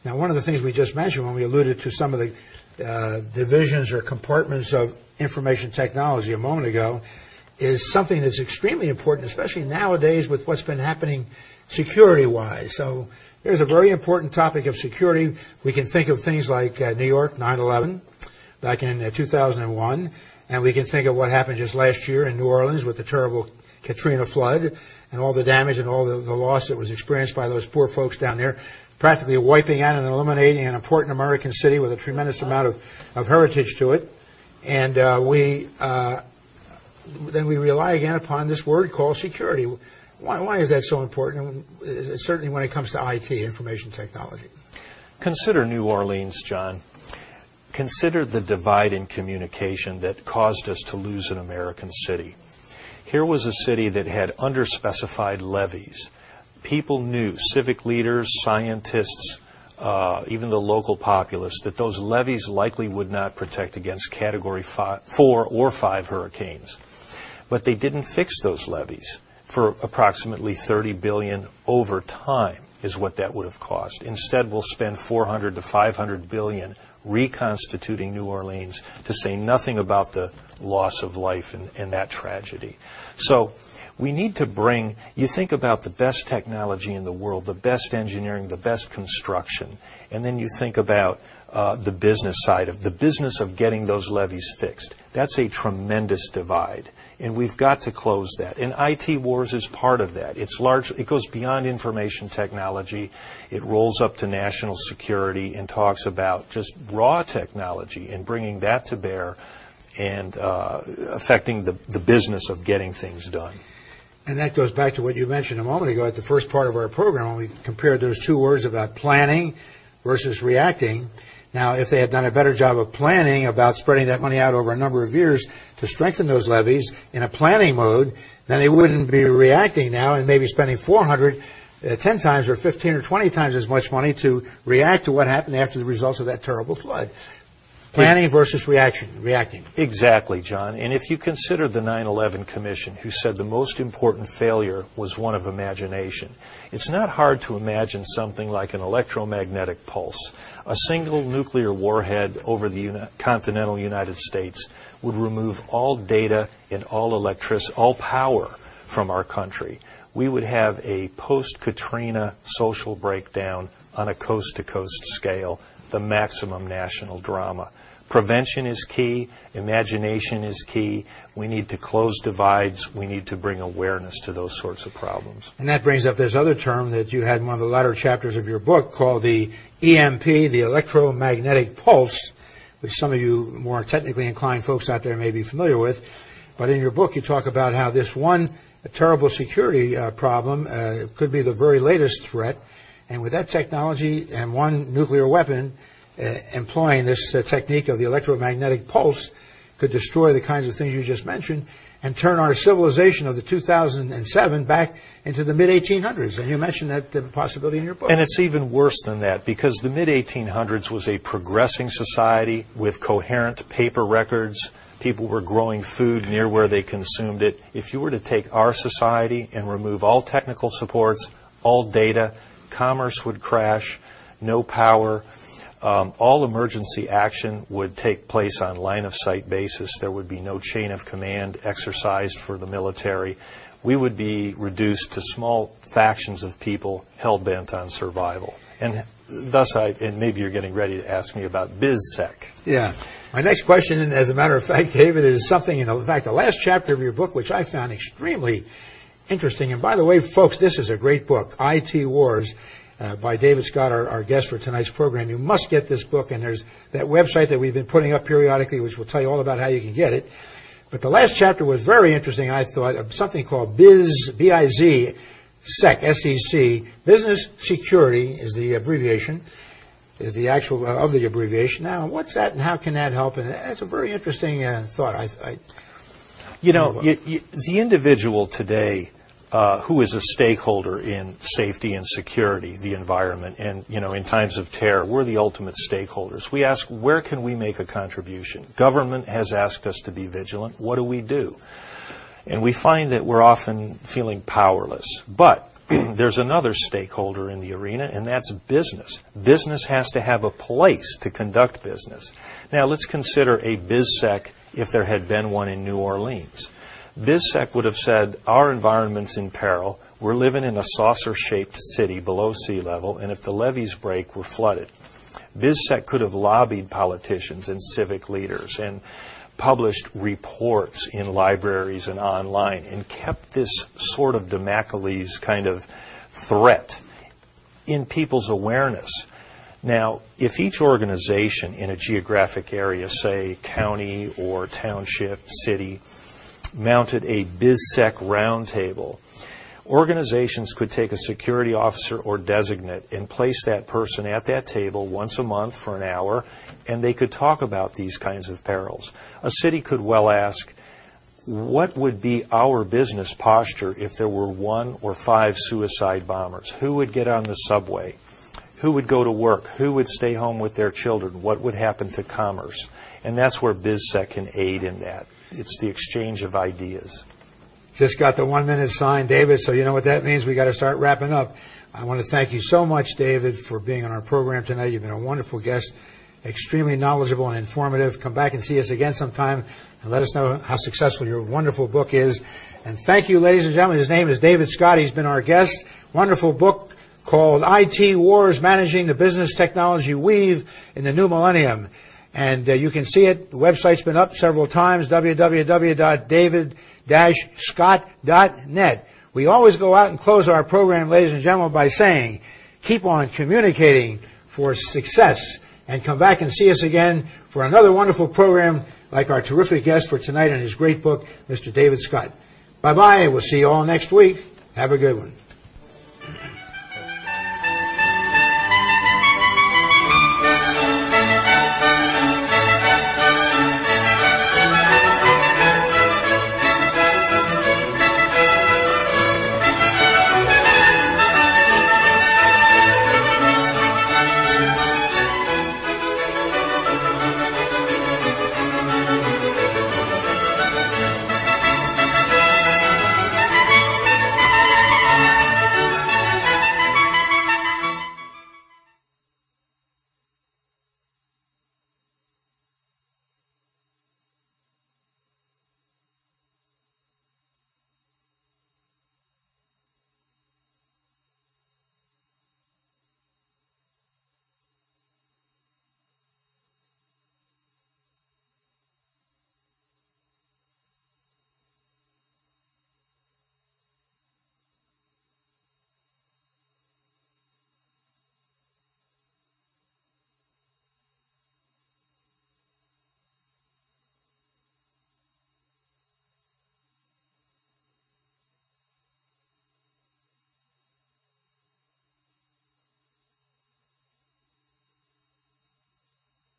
Now, one of the things we just mentioned when we alluded to some of the divisions or compartments of information technology a moment ago is something that's extremely important, especially nowadays with what's been happening security-wise. So there's a very important topic of security. We can think of things like New York 9/11 back in 2001, and we can think of what happened just last year in New Orleans with the terrible Katrina flood and all the damage and all the loss that was experienced by those poor folks down there, practically wiping out and eliminating an important American city with a tremendous amount of heritage to it. And then we rely again upon this word called security. Why is that so important? Certainly when it comes to IT, information technology. Consider New Orleans, John. Consider the divide in communication that caused us to lose an American city. Here was a city that had underspecified levees. People knew, civic leaders, scientists, even the local populace, that those levees likely would not protect against Category 4 or 5 hurricanes. But they didn't fix those levees for approximately $30 billion over time is what that would have cost. Instead, we'll spend $400 to $500 billion reconstituting New Orleans, to say nothing about the loss of life and that tragedy. So we need to bring, you think about the best technology in the world, the best engineering, the best construction, and then you think about the business side of the business of getting those levees fixed. That's a tremendous divide. And we've got to close that. And IT wars is part of that. It's large. It goes beyond information technology. It rolls up to national security and talks about just raw technology and bringing that to bear and affecting the business of getting things done. And that goes back to what you mentioned a moment ago at the first part of our program when we compared those two words about planning versus reacting. Now, if they had done a better job of planning about spreading that money out over a number of years to strengthen those levees in a planning mode, then they wouldn't be reacting now and maybe spending 10 times or 15 or 20 times as much money to react to what happened after the results of that terrible flood. Planning versus reacting. Exactly, John. And if you consider the 9/11 Commission, who said the most important failure was one of imagination, it's not hard to imagine something like an electromagnetic pulse. A single nuclear warhead over the continental United States would remove all data and all electricity, all power from our country. We would have a post-Katrina social breakdown on a coast-to-coast scale, the maximum national drama. Prevention is key. Imagination is key. We need to close divides. We need to bring awareness to those sorts of problems. And that brings up this other term that you had in one of the latter chapters of your book called the EMP, the electromagnetic pulse, which some of you more technically inclined folks out there may be familiar with. But in your book, you talk about how this one terrible security problem could be the very latest threat. And with that technology and one nuclear weapon, employing this technique of the electromagnetic pulse could destroy the kinds of things you just mentioned and turn our civilization of the 2007 back into the mid-1800s. And you mentioned that possibility in your book. And it's even worse than that, because the mid-1800s was a progressing society with coherent paper records. People were growing food near where they consumed it. If you were to take our society and remove all technical supports, all data, commerce would crash, no power. All emergency action would take place on line-of-sight basis. There would be no chain of command exercised for the military. We would be reduced to small factions of people hell-bent on survival. And thus, and maybe you're getting ready to ask me about BizSec. Yeah. My next question, as a matter of fact, David, is something, in fact, the last chapter of your book, which I found extremely interesting. And by the way, folks, this is a great book, IT Wars, by David Scott, our guest for tonight's program. You must get this book, and there's that website that we've been putting up periodically, which will tell you all about how you can get it. But the last chapter was very interesting, I thought, of something called B-I-Z, SEC, S-E-C, Business Security is the abbreviation, is the actual of the abbreviation. Now, what's that, and how can that help? And that's a very interesting thought. The individual today who is a stakeholder in safety and security, the environment, and, in times of terror, we're the ultimate stakeholders. We ask, where can we make a contribution? Government has asked us to be vigilant. What do we do? And we find that we're often feeling powerless. But there's another stakeholder in the arena, and that's business. Business has to have a place to conduct business. Now, let's consider a BizSec if there had been one in New Orleans. BizSec would have said, our environment's in peril. We're living in a saucer-shaped city below sea level, and if the levees break, we're flooded. BizSec could have lobbied politicians and civic leaders and published reports in libraries and online and kept this sort of Damocles kind of threat in people's awareness. Now, if each organization in a geographic area, say county or township, city, mounted a BizSec roundtable, organizations could take a security officer or designate and place that person at that table once a month for an hour, and they could talk about these kinds of perils. A city could well ask, what would be our business posture if there were 1 or 5 suicide bombers? Who would get on the subway? Who would go to work? Who would stay home with their children? What would happen to commerce? And that's where BizSec can aid in that. It's the exchange of ideas. Just got the 1-minute sign, David, so you know what that means. We got to start wrapping up. I want to thank you so much, David, for being on our program tonight. You've been a wonderful guest, extremely knowledgeable and informative. Come back and see us again sometime and let us know how successful your wonderful book is. And thank you, ladies and gentlemen. His name is David Scott. He's been our guest. Wonderful book called IT Wars, Managing the Business Technology Weave in the New Millennium. And you can see it. The website's been up several times, www.david-scott.net. We always go out and close our program, ladies and gentlemen, by saying, keep on communicating for success. And come back and see us again for another wonderful program like our terrific guest for tonight and his great book, Mr. David Scott. Bye-bye. We'll see you all next week. Have a good one.